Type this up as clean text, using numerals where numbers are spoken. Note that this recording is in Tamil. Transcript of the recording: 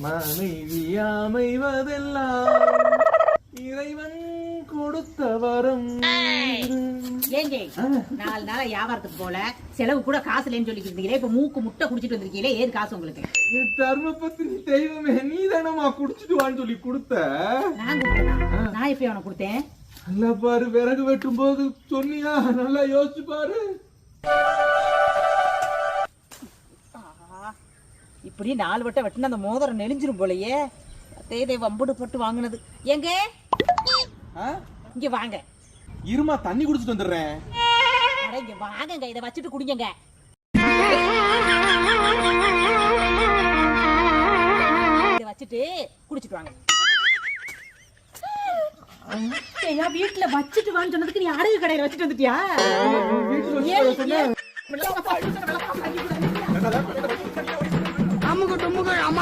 மனைவியாமைவதெல்லாம் இறைவன் கொடுத்த வரம். ஏங்க 4 நாளா வியாபாரத்துக்கு போல செலவு கூட காசு இல்லைன்னு சொல்லிக்கிட்டீங்களே, இப்ப மூக்கு முட்டை குடிச்சிட்டு வந்திருக்கீங்களே, ஏது காசு உங்களுக்கு? என் தர்மபத்தினி தெய்வமே, நீ தானமா குடிச்சிட்டு வான்னு சொல்லி கொடுத்த. நான் கொடுத்தேனா? நான் எப்படி அவனை கொடுத்தேன்? நல்லா பாரு, விறகு வெட்டும் போது சொன்னியா? நல்லா யோசிச்சு பாரு. இப்படி 4 வட்டம் வெட்டின அந்த மோதிரம் நெளிஞ்சிரும் போலயே. தேதை வம்புடு போட்டு வாங்கினது. எங்க இங்க வாங்க. இருமா, தண்ணி குடிச்சிட்டு வந்துடுறேன். அட இங்க வாங்கங்க, இதை வச்சுட்டு குடிங்க. இதை வச்சுட்டு குடிச்சிட்டு வாங்க. வீட்டுல வச்சுட்டு வான்னு சொன்னதுக்கு நீ அடகு கடையில வச்சுட்டு வந்துட்டியா?